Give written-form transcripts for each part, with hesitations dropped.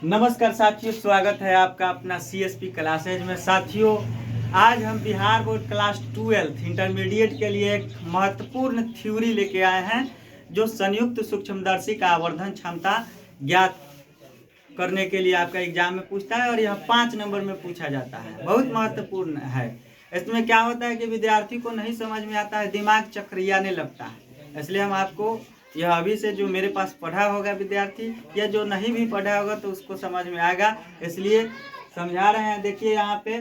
नमस्कार साथियों, स्वागत है आपका अपना सीएसपी क्लासेज में। साथियों, आज हम बिहार बोर्ड क्लास 12 इंटरमीडिएट के लिए एक महत्वपूर्ण थ्योरी लेके आए हैं जो संयुक्त सूक्ष्मदर्शी का आवर्धन क्षमता ज्ञात करने के लिए आपका एग्जाम में पूछता है और यह 5 नंबर में पूछा जाता है। बहुत महत्वपूर्ण है। इसमें क्या होता है कि विद्यार्थी को नहीं समझ में आता है, दिमाग चकरियाने लगता है। इसलिए हम आपको यह अभी से जो मेरे पास पढ़ा होगा विद्यार्थी या जो नहीं भी पढ़ा होगा तो उसको समझ में आएगा, इसलिए समझा रहे हैं। देखिए यहाँ पे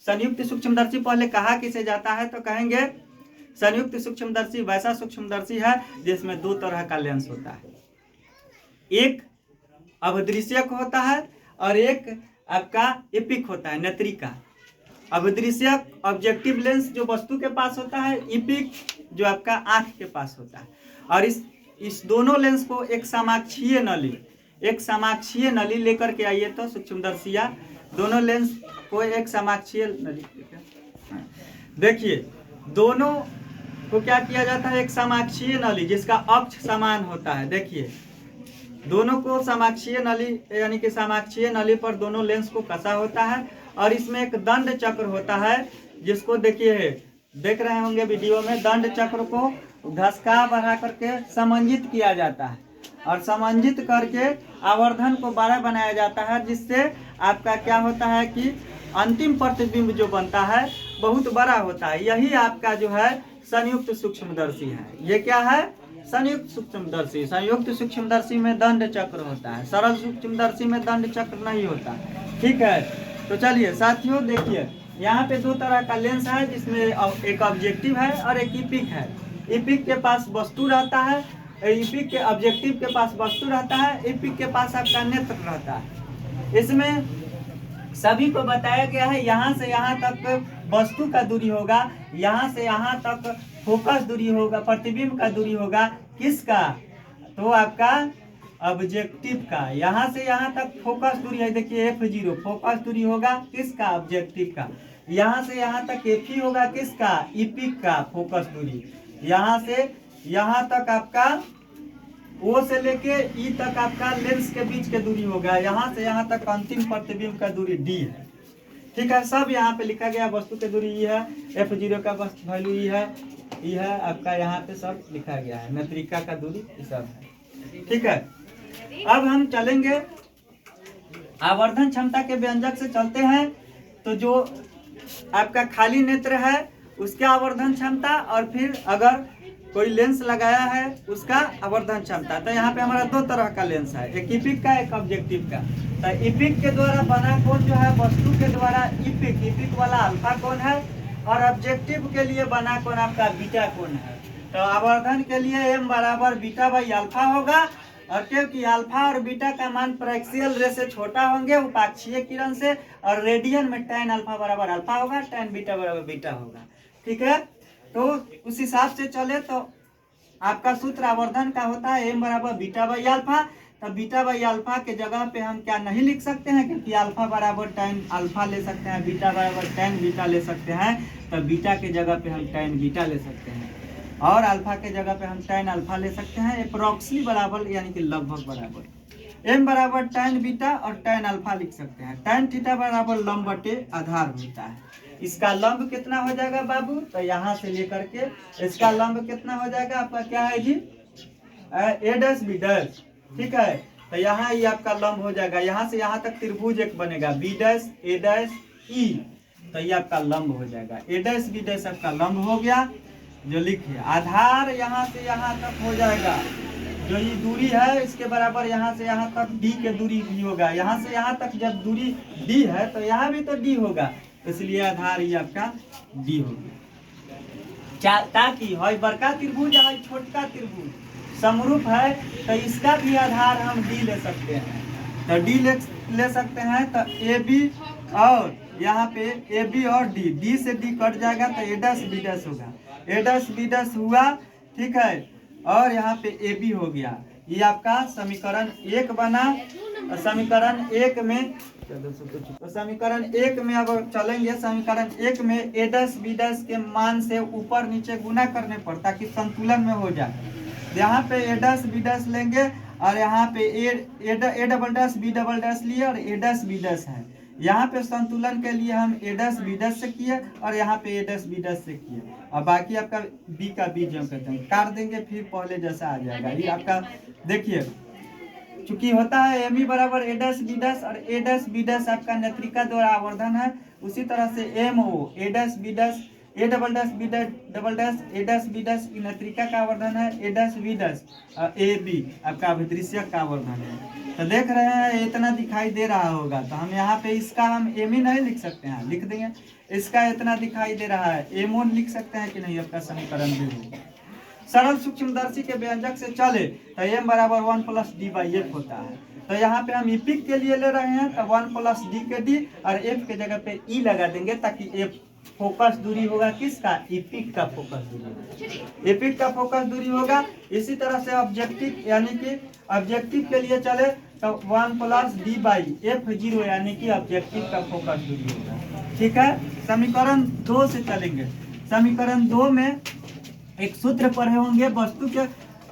संयुक्त सूक्ष्मदर्शी पहले कहा किसे जाता है, तो कहेंगे संयुक्त सूक्ष्मदर्शी वैसा सूक्ष्मदर्शी है जिसमें 2 तरह का लेंस होता है। एक अभिदृश्यक होता है और एक आपका एपिक होता है, नेत्रिका। अभिदृश्यक ऑब्जेक्टिव लेंस जो वस्तु के पास होता है, एपिक जो आपका आंख के पास होता है। और इस दोनों लेंस को एक समाक्षीय नली लेकर के आइए तो सूक्ष्मदर्शिया दोनों लेंस को एक समाक्षीय नली, देखिए दोनों को क्या किया जाता है, एक समाक्षीय नली जिसका अक्ष समान होता है। देखिए दोनों को समाक्षीय नली यानी कि समाक्षीय नली पर दोनों लेंस को कसा होता है और इसमें एक दंड चक्र होता है जिसको देखिए देख रहे होंगे वीडियो में। दंड चक्र को घसका बढ़ा करके समंजित किया जाता है और समंजित करके आवर्धन को बड़ा बनाया जाता है, जिससे आपका क्या होता है कि अंतिम प्रतिबिंब जो बनता है बहुत बड़ा होता है। यही आपका जो है संयुक्त सूक्ष्मदर्शी है। ये क्या है? संयुक्त सूक्ष्मदर्शी। संयुक्त सूक्ष्मदर्शी में दंड चक्र होता है, सरल सूक्ष्मदर्शी में दंड चक्र नहीं होता। ठीक है, तो चलिए साथियों देखिए यहाँ पे 2 तरह का लेंस है जिसमें एक ऑब्जेक्टिव है और एक इपिक है। इपिक के पास वस्तु रहता है, इपिक के ऑब्जेक्टिव के पास वस्तु रहता है, इपिक के पास आपका नेत्र रहता है। इसमें सभी को बताया गया है यहाँ से यहाँ तक वस्तु का दूरी होगा, यहाँ से यहाँ तक फोकस दूरी होगा, प्रतिबिंब का दूरी होगा। किसका? तो आपका ऑब्जेक्टिव का। यहाँ से यहाँ तक फोकस दूरी है, देखिए F0 फोकस दूरी होगा किसका? ऑब्जेक्टिव का। यहाँ से यहाँ तक F होगा किसका? इपिक का फोकस दूरी। यहाँ से यहाँ तक आपका O से लेके E तक आपका लेंस के बीच के दूरी होगा। यहाँ से यहाँ तक अंतिम प्रतिबिंब का दूरी D है। ठीक है, सब यहाँ पे लिखा गया। वस्तु की दूरी E है, F0 का वैल्यू E है आपका, यहाँ पे सब लिखा गया है। नेत्रिका का दूरी ये सब है। ठीक है, अब हम चलेंगे आवर्धन क्षमता के व्यंजक से चलते हैं। तो जो आपका खाली नेत्र है उसका आवर्धन क्षमता और फिर अगर कोई लेंस लगाया है उसका आवर्धन क्षमता। तो यहाँ पे हमारा 2 तरह का लेंस है, एक इपिक का एक ऑब्जेक्टिव का। तो इपिक के द्वारा बना कोण जो है वस्तु के द्वारा इपिक वाला अल्फा कोण है और ऑब्जेक्टिव के लिए बना कोण आपका बीटा कोण है। तो आवर्धन के लिए m बराबर बीटा बाई अल्फा होगा और क्योंकि अल्फा और बीटा का मान प्रैक्सियल रे से छोटा होंगे उपाक्षीय किरण से, और रेडियन में tan अल्फा बराबर अल्फा होगा, tan बीटा बराबर बीटा होगा। ठीक है, तो उस हिसाब से चले तो आपका सूत्र आवर्धन का होता है m बराबर बीटा बाई अल्फा। तो बीटा बाई अल्फा के जगह पे हम क्या नहीं लिख सकते हैं, क्योंकि अल्फा बराबर tan अल्फा ले सकते हैं, बीटा बराबर tan बीटा ले सकते हैं। तो बीटा के जगह पे हम tan बीटा ले सकते हैं और अल्फा के जगह पे हम tan अल्फा ले सकते हैं। अप्रोक्सीमेटली बराबर यानी कि लगभग बराबर। m बराबर tan बीटा और tan अल्फा लिख सकते हैं। tan थीटा बराबर लंब बटे आधार होता है। इसका लंब कितना हो जाएगा बाबू? तो यहाँ से लेकर के इसका लंब कितना हो जाएगा आपका, क्या है जी? a dash b dash. ठीक है, तो यहाँ ये आपका लंब हो जाएगा। यहाँ से यहाँ तक त्रिभुज एक बनेगा b dash a dash e, तो ये आपका लंब हो जाएगा। a डैश b डैश आपका लंब हो गया। जो लिखिए आधार यहाँ से यहाँ तक हो जाएगा, जो ये दूरी है इसके बराबर यहाँ से यहाँ तक d के दूरी भी होगा। यहाँ से यहाँ तक जब दूरी d है तो यहाँ भी तो d होगा, इसलिए आधार ये आपका d होगा। ताकि है बड़का त्रिभुज है छोटका त्रिभुज समरूप है, तो इसका भी आधार हम d ले सकते हैं। तो d ले सकते हैं, तो AB और यहाँ पे AB और D से D कट जाएगा तो a डैश b डैश होगा। a डैश b डैश हुआ, ठीक है, और यहाँ पे AB हो गया। ये आपका समीकरण 1 बना। समीकरण 1 में तो समीकरण 1 में अब चलेंगे। समीकरण 1 में a डैश b डैश के मान से ऊपर नीचे गुना करने पर ताकि संतुलन में हो जाए। यहाँ पे a डैश b डैश लेंगे और यहाँ पे A double dash B double dash लिए और ए डैश बी डैश है। यहाँ पे संतुलन के लिए हम ए डैश बी डैश से किए और यहाँ पे ए डैश बी डैश से किए, और बाकी आपका बी का बी जो कहते हैं काट देंगे, फिर पहले जैसा आ जाएगा। ये आपका देखिए, चूंकि होता है एम ई बराबर ए डैश बी डैश और ए डैश बी डैश आपका नेत्रिका द्वारा आवर्धन है, उसी तरह से M O A dash B dash A double dash B double dash A dash B dash नेत्रिका का आवर्धन है, A dash B dash A B आपका अभिदृश्यक का आवर्धन है। तो देख रहे हैं इतना दिखाई दे रहा होगा, तो हम यहाँ पे इसका हम एम ई नहीं लिख सकते हैं, लिख देंगे इसका इतना दिखाई दे रहा है, एम ओ लिख सकते हैं कि नहीं, आपका समीकरण भी होगा। सरल सूक्ष्मदर्शी के व्यंजक से चले तो एम बराबर 1 प्लस डी बाई एफ होता है। तो यहाँ पे हम इपिक के लिए ले रहे हैं तो 1 प्लस डी के डी और एफ के जगह पे ई लगा देंगे, ताकि एफ फोकस दूरी होगा किसका, इपिक का फोकस दूरी, इपिक का फोकस दूरी होगा। इसी तरह से ऑब्जेक्टिव यानी कि ऑब्जेक्टिव के लिए चले तो 1 plus D by F zero यानी कि ऑब्जेक्टिव का फोकस दूरी होगा। ठीक है, समीकरण 2 से चलेंगे। समीकरण 2 में एक सूत्र पढ़े होंगे, वस्तु के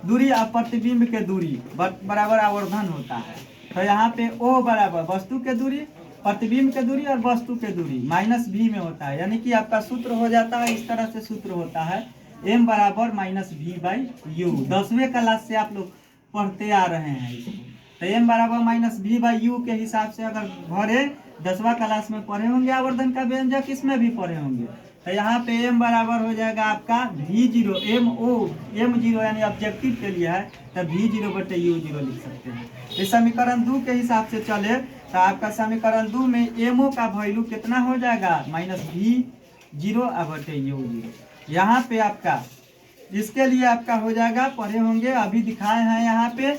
दूरी और प्रतिबिंब के दूरी बराबर आवर्धन होता है। तो यहाँ पे ओ बराबर वस्तु के दूरी, प्रतिबिंब के दूरी और वस्तु के दूरी माइनस भी में होता है, यानी कि आपका सूत्र हो जाता है इस तरह से सूत्र होता है m बराबर माइनस भी बाई यू। 10वें क्लास से आप लोग पढ़ते आ रहे हैं इसको। तो m बराबर माइनस भी बाई यू के हिसाब से अगर भरे 10वां क्लास में पढ़े होंगे आवर्धन का व्यंजक, इसमें भी पढ़े होंगे। तो यहाँ पे m बराबर हो जाएगा आपका भी zero M O M zero यानी ऑब्जेक्टिव के लिए है, तो भी जीरो बटे यू जीरो लिख सकते हैं। इस समीकरण 2 के हिसाब से चले तो आपका समीकरण 2 में एम ओ का वैल्यू कितना हो जाएगा, माइनस भी जीरो बटे यू जीरो। यहाँ पे आपका इसके लिए आपका हो जाएगा, पढ़े होंगे अभी दिखाए हैं यहाँ पे,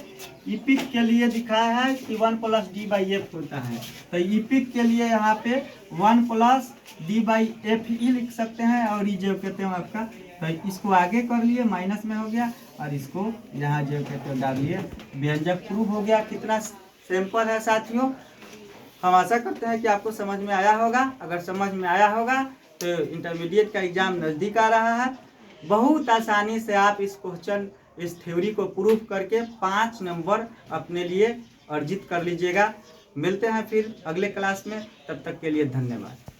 इपिक के लिए दिखाया है कि 1 प्लस डी बाई एफ होता है। तो इपिक के लिए यहाँ पे 1 plus D by F E लिख सकते हैं, और ये जो कहते हैं आपका, तो इसको आगे कर लिए माइनस में हो गया और इसको यहाँ जो कहते हैं डालिए, व्यंजक प्रूव हो गया। कितना सिंपल है साथियों, हम आशा करते हैं कि आपको समझ में आया होगा। अगर समझ में आया होगा तो इंटरमीडिएट का एग्जाम नज़दीक आ रहा है, बहुत आसानी से आप इस क्वेश्चन इस थ्योरी को प्रूफ करके 5 नंबर अपने लिए अर्जित कर लीजिएगा। मिलते हैं फिर अगले क्लास में, तब तक के लिए धन्यवाद।